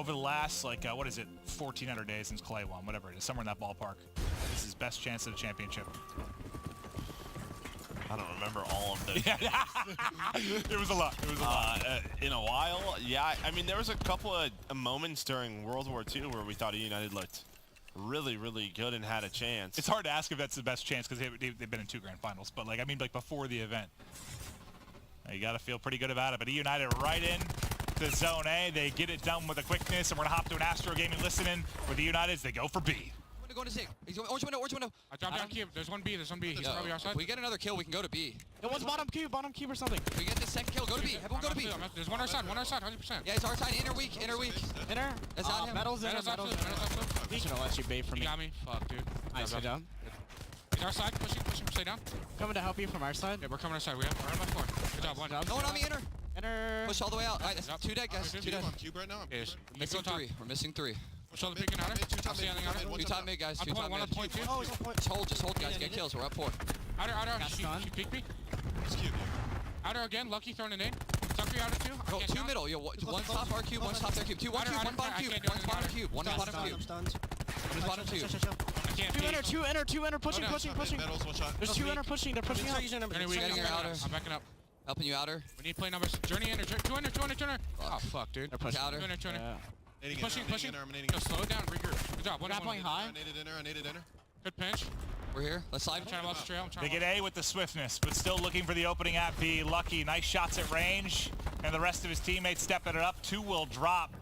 over the last, like, what is it, 1,400 days since Clay won, whatever it is, somewhere in that ballpark. This is his best chance at a championship. I don't remember all of those. It was a lot. It was a lot. In a while, yeah. I mean, there was a couple of moments during World War II where we thought United looked really, really good and had a chance. It's hard to ask if that's the best chance because they've been in 2 grand finals, but, like, I mean, like, before the event. You got to feel pretty good about it. But United right in to Zone A. They get it done with a quickness, and we're going to hop to an Astro Gaming listening with the Uniteds. They go for B. Go to Sig. He's going orange window, orange window. I dropped down cube. There's one B. There's one B. He's probably outside. If we get another kill, we can go to B. No one's bottom cube or something. If we get this second kill, go to B. Everyone go to B. There's one our side, 100%. Yeah, he's our side. Inner weak. Inner? Is that him? Metals. He should have let you bait from me. He got me. Fuck, dude. Nice, stay down. He's our side. Pushing, stay down. Coming to help you from our side. Yeah, we're coming our side. We're on my floor. Good job, one. No one on me, inner. Inner. Push all the way out. All right, that's 2 dead, guys. 2 dead. On cube right now. Yes. We're missing 3. We're missing 3. Show the peeking outer. I'm standing outer. 2 top mid, guys. 2 top one on mid. point 2. Oh, he's on point. Just hold, guys. Get kills. We're up 4. Outer. Cast She on. peeked me. It's cube. Outer again. Lucky throwing a nade. Tucker outer 2. Go 2 middle. Yo, 1 top our cube, 1 top their cube. 2 1 cube, 1 bottom cube. 1 bottom cube. 1 bottom cube. 1 bottom cube. I can't peek. 2 inner, pushing. Metals, one shot. There's 2 inner pushing, they're pushing out. Journey weak. Getting your outer. I'm backing up. Helping you outer. We need play numbers. Journey inner. 2 inner. Oh, fuck, dude. They're pushing. Outer. 2 inner. Nading Pushing. inner, I'm nading Yo, slow it down. Regroup. Good job. Not playing high. I naded inner. Good pinch. We're here. Let's slide. I'm trying to watch the trail. They get A with the swiftness, but still looking for the opening at B. Lucky, nice shots at range, and the rest of his teammates stepping it up. 2 will drop.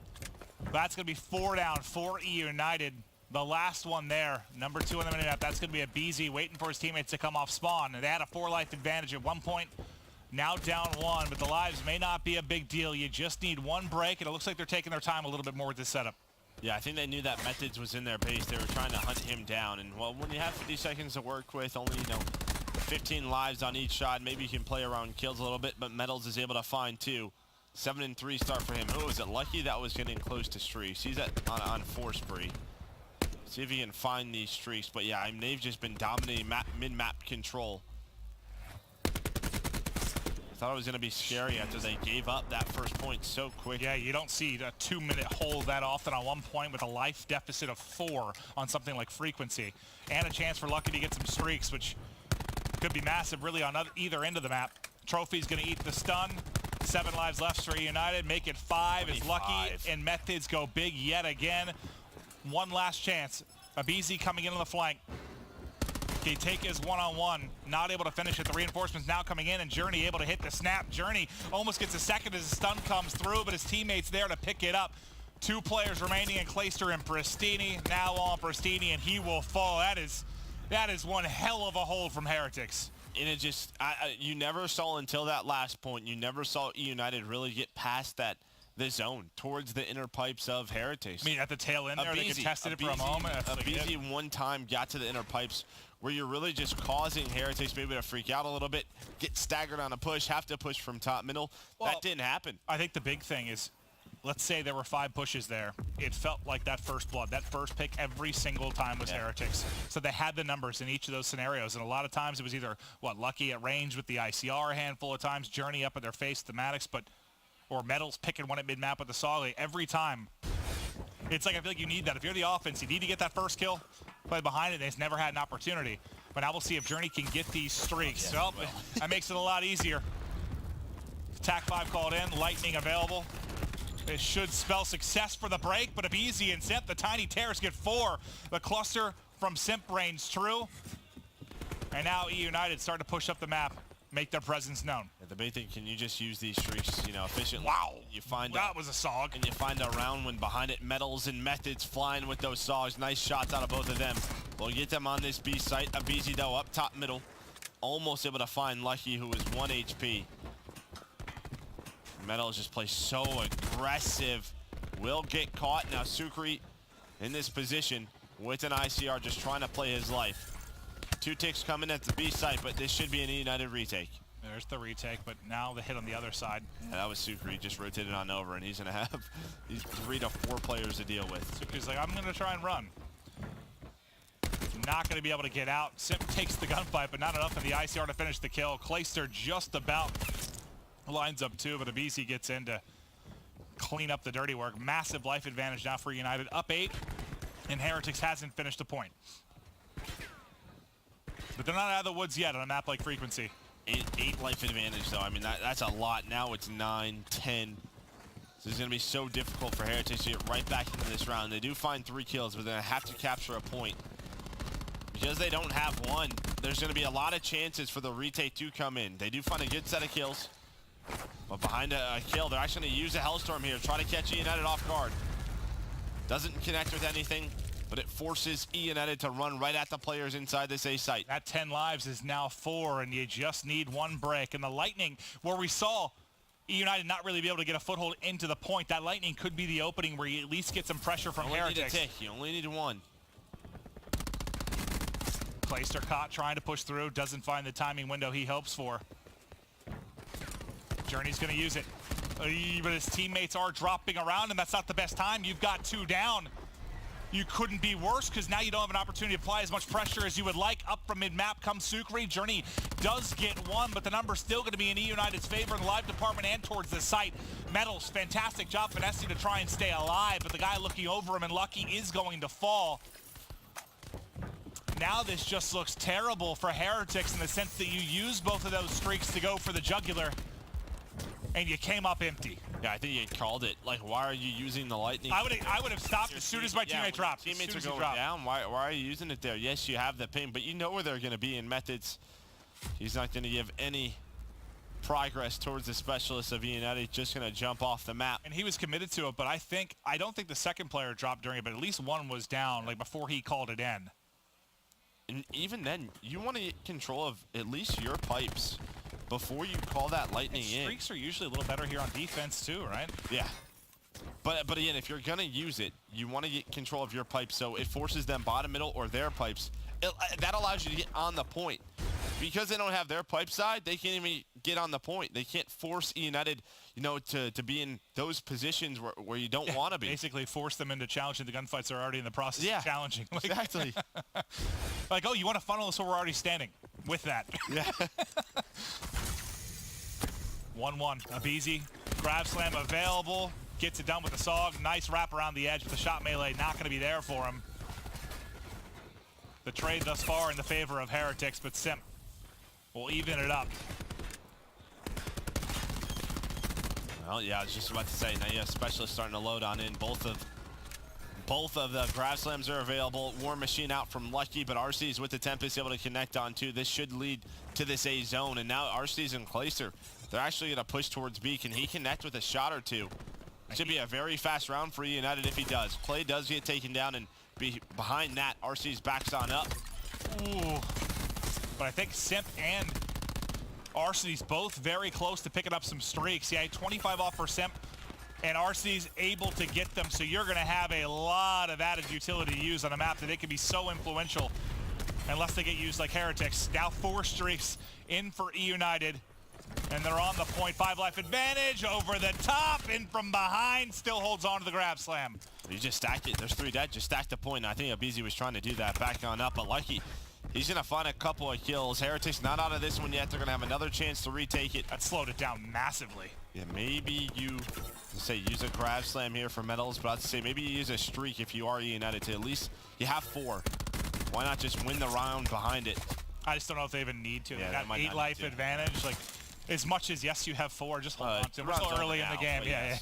That's going to be 4 down for E United. The last one there, number 2 on the minimap. That's going to be a BZ waiting for his teammates to come off spawn. And they had a 4-life advantage at one point. Now down 1, but the lives may not be a big deal. You just need 1 break, and it looks like they're taking their time a little bit more with this setup. Yeah, I think they knew that Methods was in their base. They were trying to hunt him down. And, well, when you have 50 seconds to work with, only, 15 lives on each shot, maybe you can play around kills a little bit, but Metals is able to find 2. 7 and 3 start for him. Who was it? Lucky that was getting close to streaks. He's on 4 spree. See if he can find these streaks. But, yeah, I mean, they've just been dominating mid-map control. Thought it was going to be scary after they gave up that first point so quick. Yeah, you don't see a 2-minute hold that often on one point with a life deficit of 4 on something like frequency. And a chance for Lucky to get some streaks, which could be massive really on either end of the map. Trophy's going to eat the stun. 7 lives left for United. Make it 5 as Lucky and Methods go big yet again. One last chance. Abizi coming in on the flank. He take his one-on-one, not able to finish it. The reinforcements now coming in, and Journey able to hit the snap. Journey almost gets a second as the stun comes through, but his teammate's there to pick it up. 2 players remaining in Clayster and Pristini. Now on Pristini, and he will fall. That is one hell of a hold from Heretics. And it just, you never saw until that last point, you never saw E United really get past the zone towards the inner pipes of Heretics. I mean, at the tail end there, they contested it for a moment. Abizi one time got to the inner pipes where you're really just causing Heretics maybe to freak out a little bit, get staggered on a push, have to push from top middle. Well, that didn't happen. I think the big thing is, let's say there were 5 pushes there. It felt like that first blood, that first pick every single time was Heretics. So they had the numbers in each of those scenarios. And a lot of times it was either, Lucky at range with the ICR a handful of times, Journey up at their face, thematics, or Metals picking one at mid-map with the Solly. Every time, it's like I feel like you need that. If you're the offense, you need to get that first kill, play behind it. They've never had an opportunity. But now we'll see if Journey can get these streaks. Well, that makes it a lot easier. Attack 5 called in, Lightning available. It should spell success for the break, but Abizi and Simp, the Tiny Terrors get 4. The cluster from Simp reigns true. And now E United start to push up the map, make their presence known. Yeah, the big thing, can you just use these streaks, efficiently? Wow, you find that was a SOG. And you find a round when behind it, Metals and Methods flying with those SOGs. Nice shots out of both of them. We'll get them on this B site. Abizi though up top middle, almost able to find Lucky, who was 1 HP. Metals just plays so aggressive. Will get caught. Now Sukri in this position with an ICR just trying to play his life. 2 ticks coming at the B site, but this should be an United retake. There's the retake, but now the hit on the other side. Yeah, that was Sukri, just rotated on over, and he's going to have these 3 to 4 players to deal with. Sukri's like, I'm going to try and run. Not going to be able to get out. Simp takes the gunfight, but not enough in the ICR to finish the kill. Clayster just about lines up 2, but Abizi gets in to clean up the dirty work. Massive life advantage now for United. Up 8, and Heretics hasn't finished a point. But they're not out of the woods yet on a map like Frequency. Eight life advantage, though. I mean, that's a lot. Now it's 9, 10. This is going to be so difficult for Heretics to get right back into this round. They do find 3 kills, but they're going to have to capture a point. Because they don't have one, there's going to be a lot of chances for the retake to come in. They do find a good set of kills. But behind a kill, they're actually going to use a Hellstorm here, try to catch United off guard. Doesn't connect with anything, but it forces United to run right at the players inside this A site. That 10 lives is now 4, and you just need one break. And the Lightning, where we saw United not really be able to get a foothold into the point, that Lightning could be the opening where you at least get some pressure from Heretics. You only need a tick. You only need one. Clayster caught trying to push through, doesn't find the timing window he hopes for. Journey's going to use it. But his teammates are dropping around, and that's not the best time. You've got 2 down. You couldn't be worse, because now you don't have an opportunity to apply as much pressure as you would like. Up from mid-map comes Sukri. Journey does get 1, but the number's still going to be in United's favor in the live department and towards the site. Metals, fantastic job finessing to try and stay alive, but the guy looking over him and Lucky is going to fall. Now this just looks terrible for Heretics in the sense that you use both of those streaks to go for the jugular, and you came up empty. Yeah, I think you called it. Like, why are you using the Lightning? I would have stopped as soon as my teammate dropped. Teammates are going down. Why are you using it there? Yes, you have the ping, but you know where they're going to be in Methods. He's not going to give any progress towards the specialist of United. Just going to jump off the map. And he was committed to it, but I don't think the second player dropped during it, but at least one was down, like before he called it in. And even then, you want to get control of at least your pipes before you call that Lightning in. Streaks are usually a little better here on defense too, right? Yeah. But again, if you're going to use it, you want to get control of your pipes, so it forces them bottom, middle, or their pipes. That allows you to get on the point. Because they don't have their pipe side, they can't even get on the point. They can't force United, you know, to be in those positions where you don't want to be. Basically force them into challenging the gunfights they're already in the process of challenging. Like, exactly. Like, oh, you want to funnel us where we're already standing with that. Yeah. 1-1. Abizi, grab slam available. Gets it done with the SOG. Nice wrap around the edge, but the shot melee not going to be there for him. The trade thus far in the favor of Heretics, but Simp will even it up. Well, yeah, I was just about to say, now you have specialists starting to load on in. Both of the grab slams are available. War Machine out from Lucky, but RC's with the Tempest able to connect on too. This should lead to this A zone, and now RC's and Clayster, they're actually going to push towards B. Can he connect with a shot or two? Should be a very fast round for United if he does. Clay does get taken down, and behind that, RC's backs on up. Ooh. But I think Simp and RC's both very close to picking up some streaks. Yeah, 25 off for Simp, and RC's able to get them, so you're going to have a lot of added utility to use on a map that it can be so influential unless they get used like Heretics. Now 4 streaks in for E-United, and they're on the point. 5 life advantage over the top, and from behind still holds on to the grab slam. You just stacked it. There's 3 dead. Just stack the point. I think Abizi was trying to do that. Back on up, but Lucky, he's going to find a couple of kills. Heretics not out of this one yet. They're going to have another chance to retake it. That slowed it down massively. Yeah, maybe you use a grab slam here for Metals, but I'd say maybe you use a streak if you are United to at least you have 4. Why not just win the round behind it? I just don't know if they even need to. Yeah, They got 8 life advantage. Like, as much as yes, you have 4, just hold on to them. We're still early in the game. Yeah.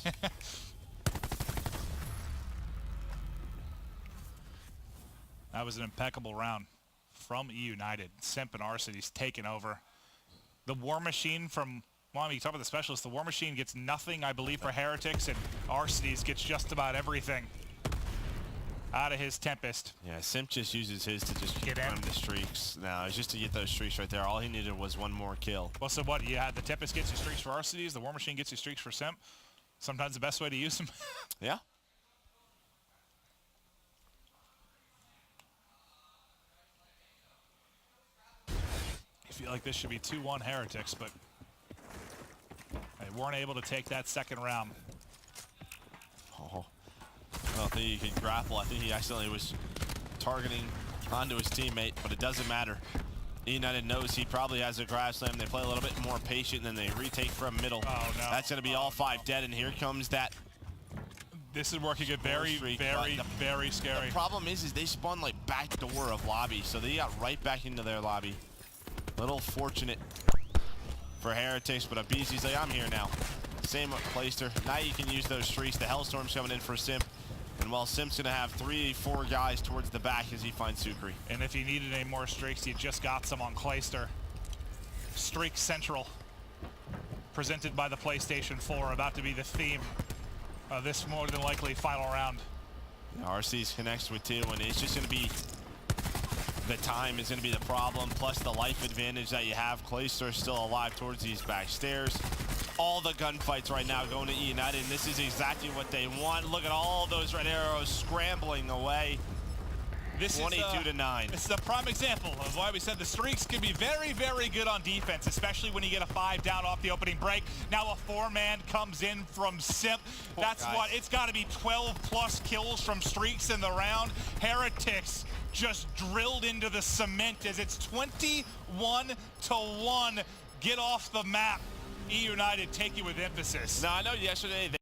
That was an impeccable round from E-United. Simp and Arcity's taken over. The War Machine from, well, I mean, you talk about the specialist. The War Machine gets nothing, I believe, for Heretics, and Arcity's gets just about everything out of his Tempest. Yeah, Simp just uses his to just confirm the streaks. No, it's just to get those streaks right there. All he needed was 1 more kill. Well, so what? You had the Tempest gets you streaks for Arcity's, the War Machine gets you streaks for Simp. Sometimes the best way to use them. Yeah. I feel like this should be 2-1 Heretics, but they weren't able to take that second round. Oh, I don't think he could grapple. I think he accidentally was targeting onto his teammate, but it doesn't matter. United knows he probably has a grab slam. They play a little bit more patient, than they retake from middle. Oh, no. That's going to be all 5 dead, and here comes that This is working good. Very, streak, very, but very scary. The problem is they spawn like back door of lobby, so they got right back into their lobby. Little fortunate for Heretics, but Abizi's like, I'm here now. Same with Clayster. Now you can use those streaks. The Hellstorm's coming in for Simp. And while Simp's gonna have 3-4 guys towards the back as he finds Sukri. And if you needed any more streaks, you just got some on Clayster. Streak Central, presented by the PlayStation 4, about to be the theme of this more than likely final round. RC's connects with 2, and it's just gonna be, the time is gonna be the problem, plus the life advantage that you have. Clayster's still alive towards these back stairs. All the gunfights right now going to E United, and this is exactly what they want. Look at all those red arrows scrambling away. This 22-9. This is a prime example of why we said the streaks can be very, very good on defense, especially when you get a 5 down off the opening break. Now a 4-man comes in from Simp. That's what, it's got to be 12+ kills from streaks in the round. Heretics just drilled into the cement as it's 21-1. Get off the map. E United take you with emphasis. Now, I know yesterday